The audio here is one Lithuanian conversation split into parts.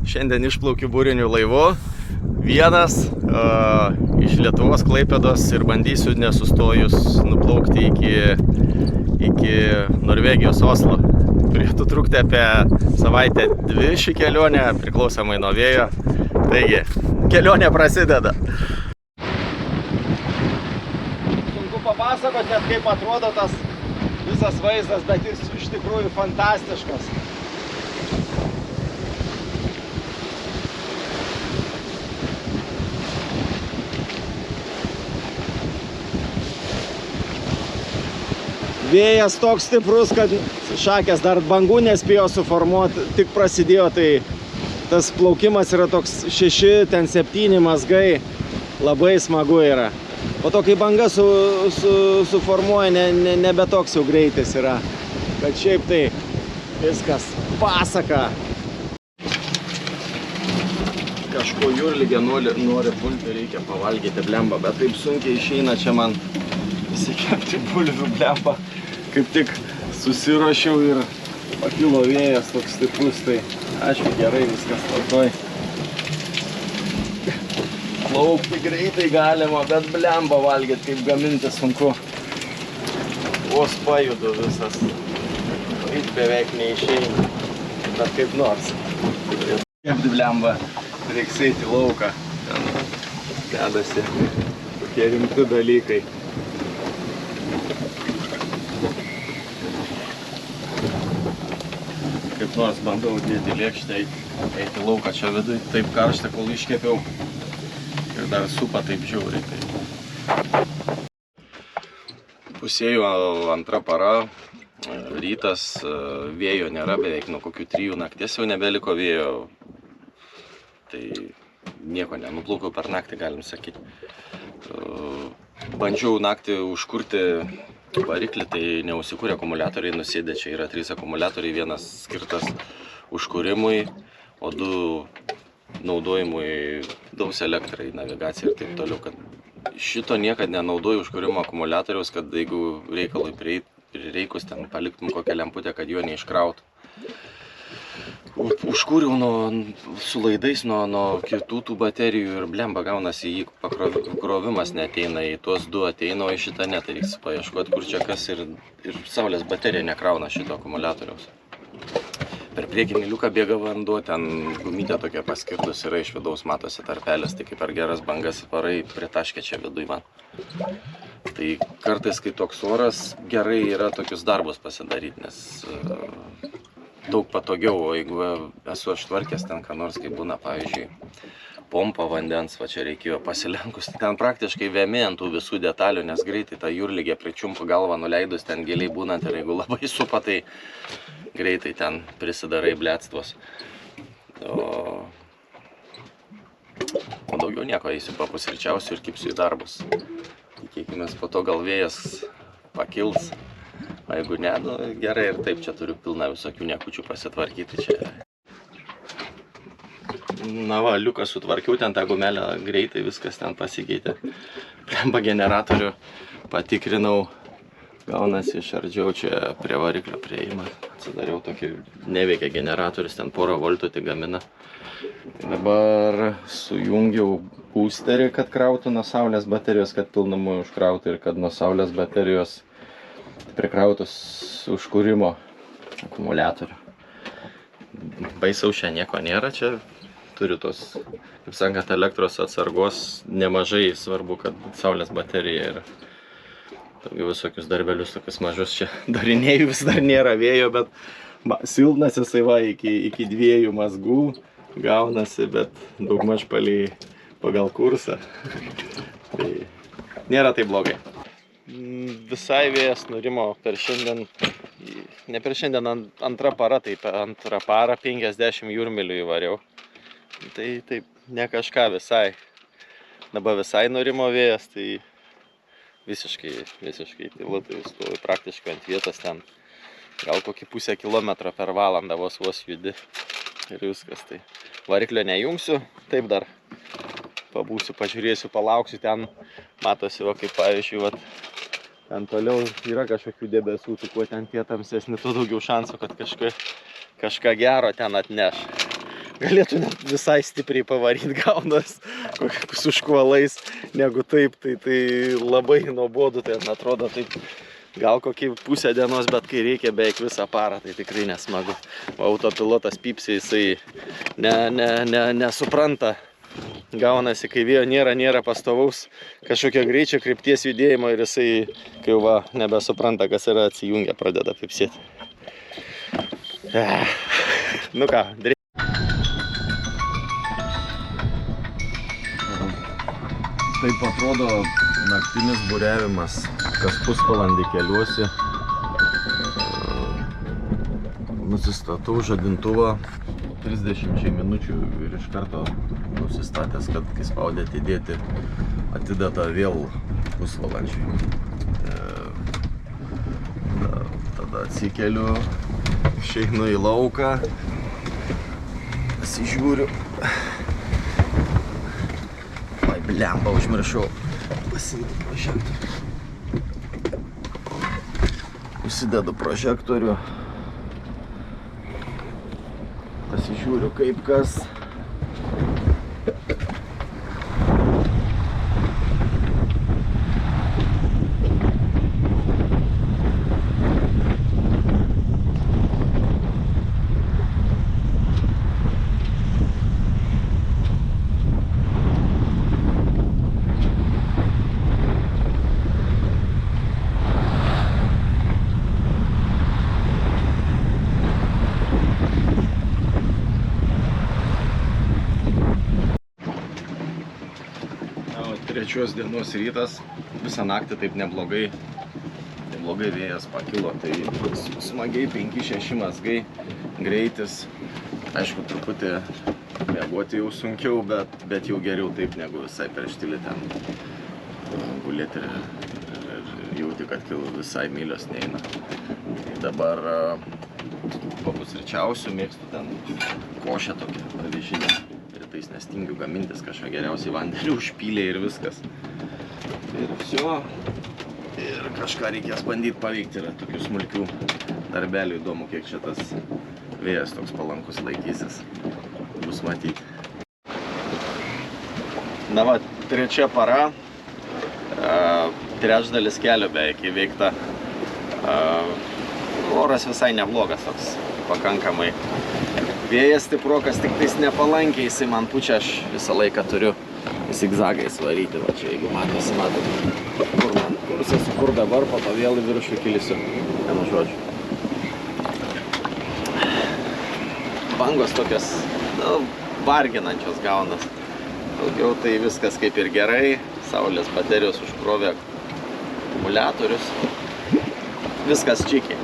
Šiandien išplaukiu būriniu laivu. Vienas iš Lietuvos Klaipėdos ir bandysiu nesustojus nuplaukti iki Norvegijos Oslo. Turėtų trukti apie savaitę dvi ši kelionė, priklausomai nuo vėjo. Taigi, kelionė prasideda. Sunku papasakoti net kaip atrodo tas visas vaizdas, bet jis iš tikrųjų fantastiškas. Vėjas toks stiprus, kad šakės dar bangų nespėjo suformuoti, tik prasidėjo, tai tas plaukimas yra toks 6-7 mazgai, labai smagu yra. Po to, kai banga suformuoja, nebe toks jau greitis yra, bet šiaip tai viskas pasaka. Kažko jūrligė nori pulti, reikia pavalgyti blemba, bet taip sunkiai išeina čia man įsikepti bulvių blemba. Kaip tik susiruošiau ir pakilo vėjas toks stiprus, tai aišku gerai viskas tvarkoj. Plaukti greitai galima, bet blemba valgyti kaip gaminti sunku. Vos pajudu visas. Eit beveik neišeina, bet kaip nors. Kepti blemba, reiks eiti į lauką. Ten dedasi tokie rimti dalykai. Kaip nors bandau dėti lėkštę, eiti lauką čia vidui, taip karštą, kol iškepiau. Ir dar supa taip žiauriai. Pusėjų antra para, rytas, vėjo nėra, beveik nuo kokių 3 nakties jau nebeliko vėjo. Tai nieko nenuplaukiau per naktį, galim sakyti. Bandžiau naktį užkurti variklį, tai neužsikūrė akumuliatoriai, nusėdė, čia yra 3 akumuliatoriai, vienas skirtas užkūrimui, o 2 naudojimui daus elektrai, navigacijai ir taip toliau. Kad šito niekad nenaudoju užkūrimo akumuliatoriaus, kad jeigu reikalui prireikus ten paliktum kokią lemputę, kad jo neiškrautų. Užkūriau su laidais nuo kitų tų baterijų ir blemba gaunasi, jį pakrovimas neateina, į tuos 2 ateina, o į šitą ne, tai reiks paieškoti, kur čia kas ir saulės baterija nekrauna šito akumuliatoriaus. Per priekinį liuką bėga vanduo, ten gumytė tokia paskirtus yra, iš vidaus matosi tarpelis, tai kaip per geras bangas parai pritaškė čia viduj man. Tai kartais, kai toks oras, gerai yra tokius darbus pasidaryti, nes daug patogiau, o jeigu esu aš tvarkęs ten, ką nors, kai būna, pavyzdžiui, pompa vandens, va čia reikėjo pasilenkus, ten praktiškai vėmė ant tų visų detalių, nes greitai ta jūrligė pričiumpa galvą nuleidus ten giliai būnant ir jeigu labai supa, tai greitai ten prisidarai blectvos. O daugiau nieko, eisiu papusryčiausiu ir kipsiu į darbus. Tikėkimės, po to gal vėjas pakils. O jeigu ne, nu, gerai ir taip, čia turiu pilną visokių niekučių pasitvarkyti čia. Na va, liuką sutvarkiau, ten tą gumelę greitai, viskas ten pasikeitė. Blemba generatorių patikrinau, gaunasi išardžiau čia prie variklio prieimą. Atsidariau tokį, neveikia generatorius, ten 1 voltų tik gamina. Dabar sujungiau boosterį, kad krautų nuo saulės baterijos, kad pilnumui užkrautų ir kad nuo saulės baterijos prikrautus užkūrimo akumuliatorių. Baisau čia nieko nėra, čia turiu tos, kaip sakant, elektros atsargos nemažai, svarbu, kad saulės baterija ir visokius darbelius, tokius mažus čia darinėjų, vis dar nėra vėjo, bet silpnas jisai va iki 2 mazgų gaunasi, bet daugmaž pagal kursą. Tai nėra taip blogai. Visai vėjas nurimo per šiandien, ne per šiandien, antra para, tai antrą parą 50 jūrmilių įvariau. Tai taip, ne kažką visai. Dabar visai nurimo vėjas, tai visiškai tylu, tai stovi praktiškai ant vietos ten. Gal kokį pusę kilometro per valandą vos judi ir viskas. Tai variklio nejungsiu, taip dar pabūsiu, pažiūrėsiu, palauksiu, ten matosi, va, kaip pavyzdžiui, va, ten toliau yra kažkokių debesų, tai kuo ten tie tamsesni, tuo daugiau šansų, kad kažką gero ten atneš. galėtų net visai stipriai pavaryti gaunas su škvalais, negu taip, tai labai nuobodu, tai atrodo taip gal kokį pusę dienos, bet kai reikia beveik visą parą, tai tikrai nesmagu. Autopilotas pypsi, jisai nesupranta. Gaunasi, kai vėjo nėra pastovaus kažkokio greičio krypties judėjimo ir jisai, kai jau va, nebesupranta, kas yra, atsijungia, pradeda pipsėti. Nu ką, taip atrodo naktinis buriavimas, kas pusvalandį keliuosi. Nusistatau žadintuvą 30 minučių ir iš karto nusistatęs, kad kai spaudė atidėti, atideda vėl pusvalandžiui. Tada atsikeliu, išeinu į lauką, pasižiūriu. Ai, blemba, užmiršau pasiimti prožektorių. Užsidedu prožektorių. Pasižiūriu, kaip kas. Trečios dienos rytas, visą naktį taip neblogai vėjas pakilo, tai smagiai 5-6 mazgai, greitis, aišku, truputį miegoti jau sunkiau, bet jau geriau taip, negu visai per štilį ten gulėti ir jauti, kad visai mylios neina. Tai dabar papusryčiausiu, mėgstu ten košę tokią avižinę. Rytais nestingiu gamintis kažką, geriausiai vandenį užpylė ir viskas. Ir viso. Ir kažką reikės bandyti paveikti, yra tokių smulkių darbelių, įdomu, kiek čia tas vėjas toks palankus laikysis. Bus matyti. Na va, trečia para. Trečdalis kelio beveik įveikta. Oras visai neblogas toks, pakankamai. Vėjas stiprokas, tik tais nepalankiai, jisai man pučia, aš visą laiką turiu zigzagais varyti, va čia, jeigu matosi, kur man kursas, kur dabar, po to vėl į viršų kilisiu, vienu žodžiu. Bangos tokios, varginančios gaunas. Daugiau tai viskas kaip ir gerai, saulės baterijos užkrovė akumuliatorius, viskas čikiai.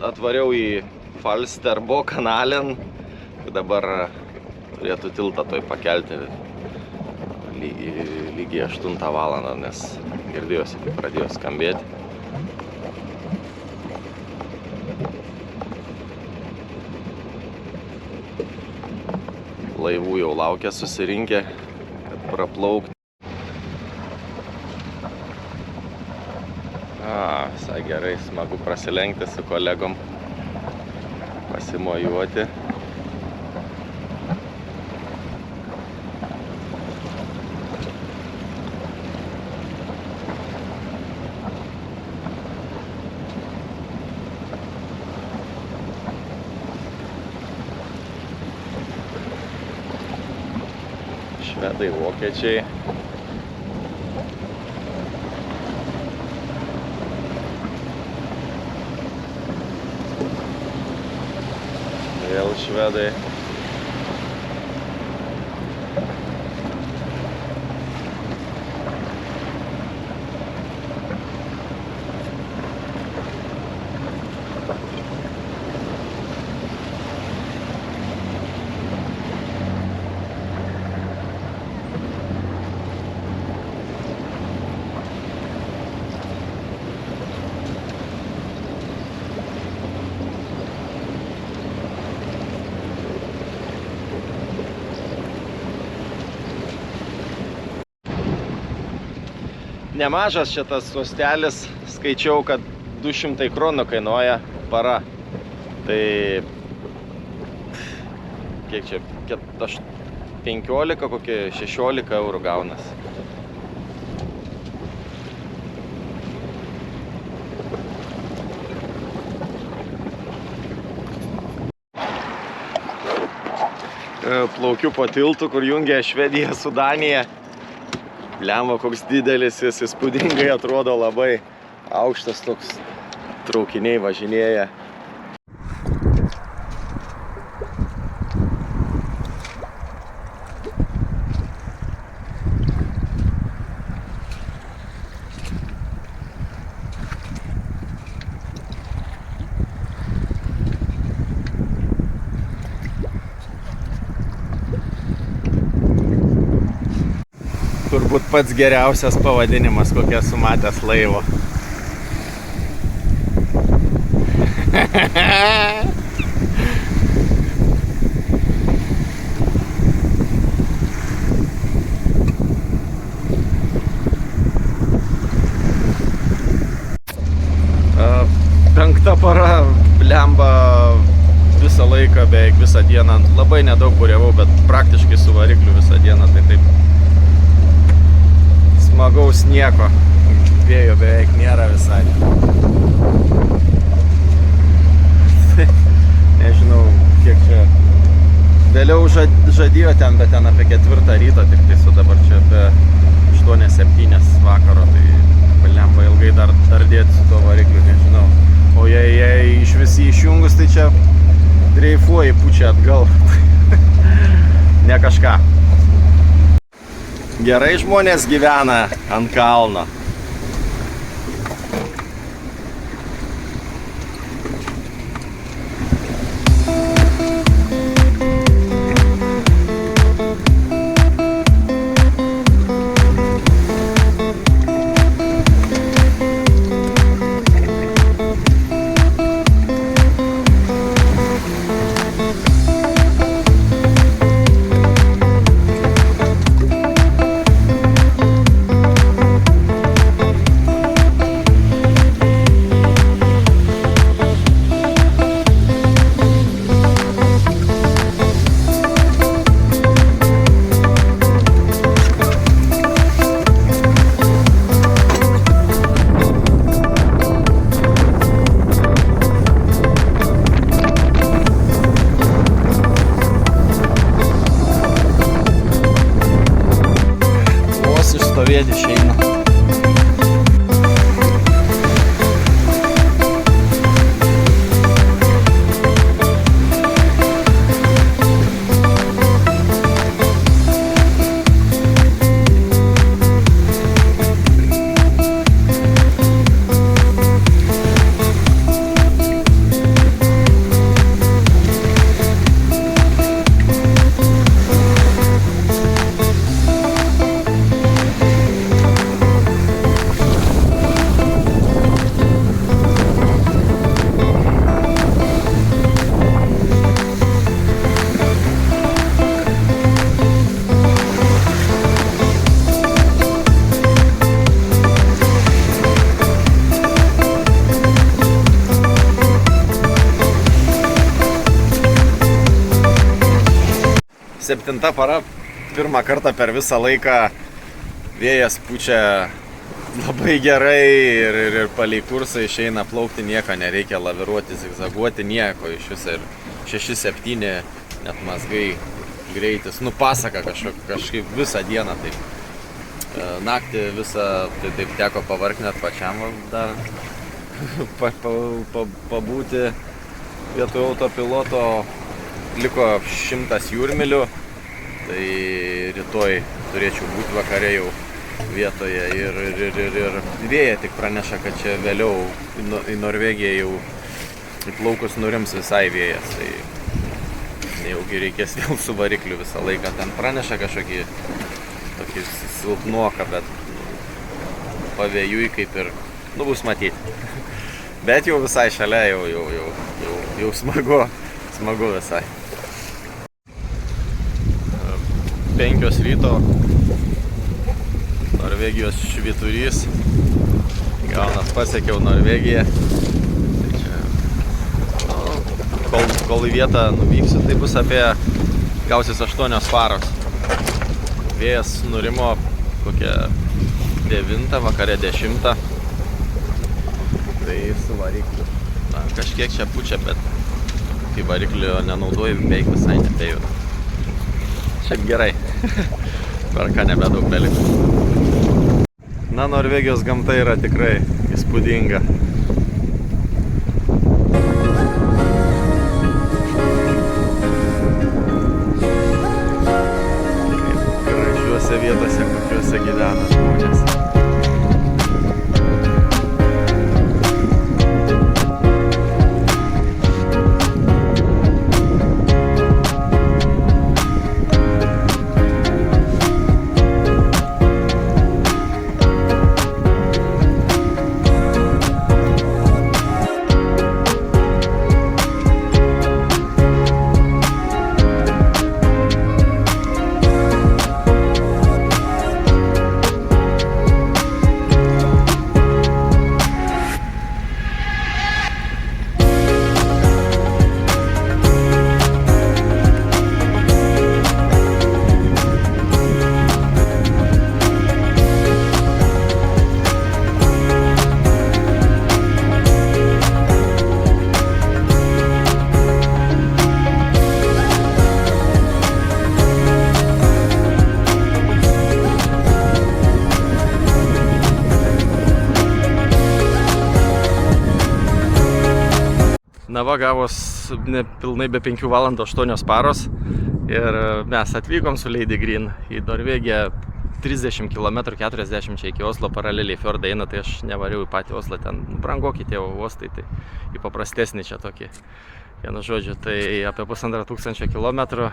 Atvariau į Falsterbo kanalin, dabar turėtų tiltą toj pakelti lygiai 8 valandą, nes girdėjosi, kai pradėjo skambėti. Laivų jau laukia susirinkę, kad praplaukti. Visai gerai, smagu prasilenkti su kolegom, pasimojuoti. Švedai, vokiečiai. Vėl švedai. Nemažas šitas uostelis, skaičiau, kad 200 kronų kainuoja para. Tai kiek čia, 15, kokie 16 eurų gaunas. Plaukiu po tiltu, kur jungia Švediją su Danija. Blemba, koks didelis, jis įspūdingai atrodo, labai aukštas, toks traukiniai važinėja. Turbūt pats geriausias pavadinimas, kokia esu matęs laivo. Penkta para, blemba, visą laiką, beveik visą dieną. Labai nedaug buriavau, bet praktiškai su varikliu visą dieną, tai taip. Smagaus nieko, vėjo beveik nėra visai. Nežinau, kiek čia. Vėliau žadėjo ten, bet ten apie 4 ryto, tik tai su dabar čia apie 8-7 vakaro, tai blemba ilgai dar dėti su tuo varikliu, nežinau. O jei iš visi išjungus, tai čia dreifuoji pučia atgal. Ne kažką. Gerai žmonės gyvena ant kalno. Stovėti išeina. Septinta para, pirmą kartą per visą laiką vėjas pučia labai gerai ir palei kursą išeina plaukti, nieko nereikia laviruoti, zigzaguoti, nieko iš viso ir 6-7 net mazgai greitis, pasaka kažkaip visą dieną taip. Naktį visą tai taip teko pavargti net pačiam dar pabūti vietoj autopiloto. Liko 100 jūrmilių, tai rytoj turėčiau būti vakare jau vietoje ir vėja tik praneša, kad čia vėliau į Norvegiją jau įplaukus nurims visai vėjas, tai nejaugi reikės vėl su varikliu visą laiką. Ten praneša kažkokį tokį silpnoką, bet pavėjui kaip ir bus matyti. Bet jau visai šalia, jau smagu visai. 5 ryto Norvegijos švyturys. Gaunas, pasiekiau Norvegiją. Tai čia, kol į vietą nuvyksiu, tai bus apie gausis 8 paros. Vėjas nurimo kokią 9, vakare 10. Tai su varikliu. Na, kažkiek čia pučia, bet kai variklio nenaudoju, beveik visai nebejuda. Šiaip gerai. Perka nebedaug beliko. Na, Norvegijos gamta yra tikrai įspūdinga. Kaip gražiuose vietose, kokiuose gyvena žmonės. Na va, gavos pilnai be 5 valandų 8 paros ir mes atvykom su Lady Green į Norvegiją 30 km 40 iki Oslo paraleliai fjordai eina, tai aš nevariau į patį Oslą, ten brangoki tie uostai, tai į paprastesnį čia tokį. Vienu žodžiu, tai apie 1500 km,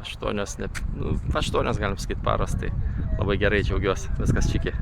8 galim sakyti paros, tai labai gerai džiaugiuosi, viskas čiki.